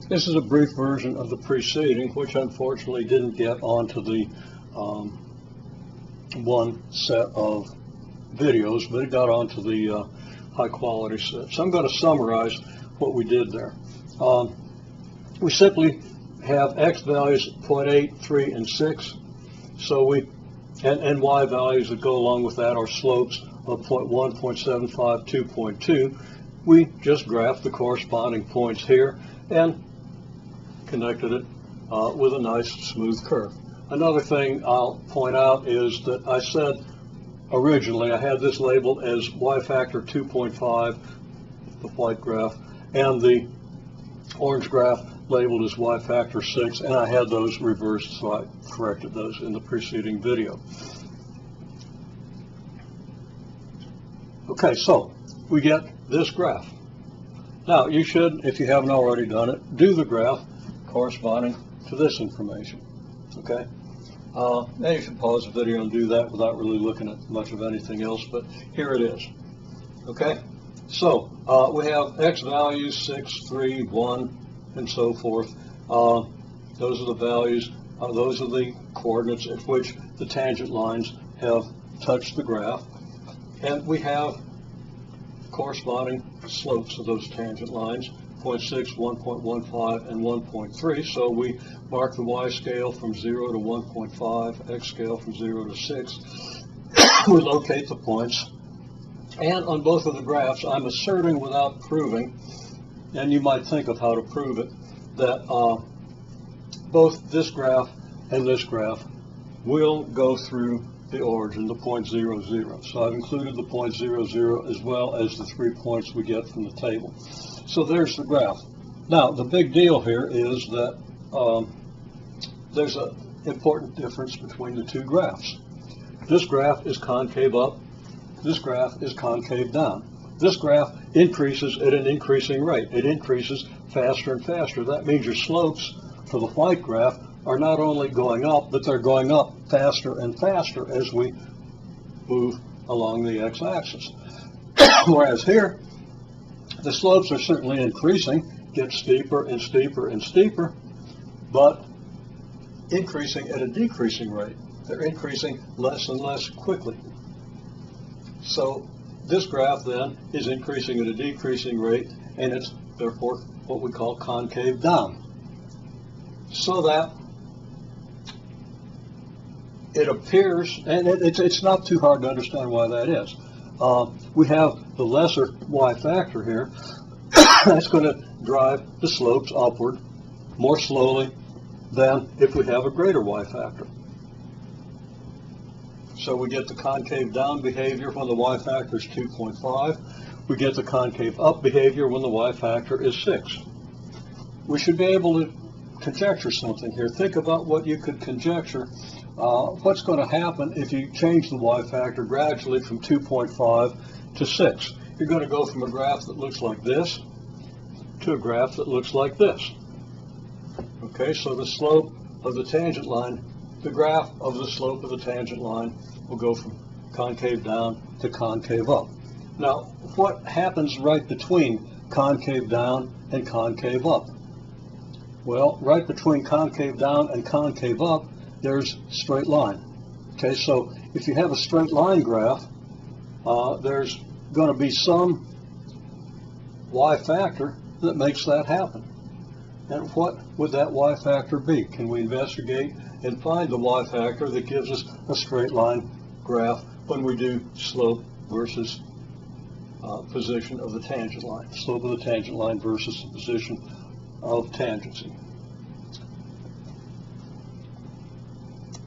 This is a brief version of the preceding, which unfortunately didn't get onto the one set of videos, but it got onto the high quality set. So I'm going to summarize what we did there. We simply have x values 0.8, 3, and 6. So and y values that go along with that are slopes of 0.1, 0.75, 2.2. We just graphed the corresponding points here and connected it with a nice smooth curve. Another thing I'll point out is that I said originally I had this labeled as y factor 2.5, the white graph, and the orange graph labeled as y factor 6, and I had those reversed, so I corrected those in the preceding video. Okay, so we get this graph. Now you should, if you haven't already done it, do the graph corresponding to this information. Okay, now you should pause the video and do that without really looking at much of anything else, but here it is. Okay, so we have x values 6, 3, 1, and so forth. Those are the values, those are the coordinates at which the tangent lines have touched the graph, and we have corresponding slopes of those tangent lines, 0.6, 1.15, and 1.3. So we mark the y scale from 0 to 1.5, x scale from 0 to 6. We locate the points, and on both of the graphs I'm asserting without proving, and you might think of how to prove it, that both this graph and this graph will go through the origin, the point 0, 0. So I've included the point 0, 0 as well as the 3 points we get from the table. So there's the graph. Now the big deal here is that there's an important difference between the two graphs. This graph is concave up, this graph is concave down. This graph increases at an increasing rate. It increases faster and faster. That means your slopes for the white graph are not only going up, but they're going up faster and faster as we move along the x-axis. Whereas here, the slopes are certainly increasing, get steeper and steeper and steeper, but increasing at a decreasing rate. They're increasing less and less quickly. So this graph then is increasing at a decreasing rate, and it's therefore what we call concave down. So that it appears, and it's not too hard to understand why that is. We have the lesser y factor here. That's going to drive the slopes upward more slowly than if we have a greater y factor. So we get the concave down behavior when the y factor is 2.5. We get the concave up behavior when the y factor is 6. We should be able to conjecture something here. Think about what you could conjecture. What's going to happen if you change the y factor gradually from 2.5 to 6? You're going to go from a graph that looks like this to a graph that looks like this. Okay, so the slope of the tangent line, the graph of the slope of the tangent line will go from concave down to concave up. Now, what happens right between concave down and concave up? Well, right between concave down and concave up, there's straight line. Okay, so if you have a straight line graph, there's going to be some y factor that makes that happen. And what would that y factor be? Can we investigate and find the y factor that gives us a straight line graph when we do slope versus position of the tangent line, slope of the tangent line versus the position of tangency?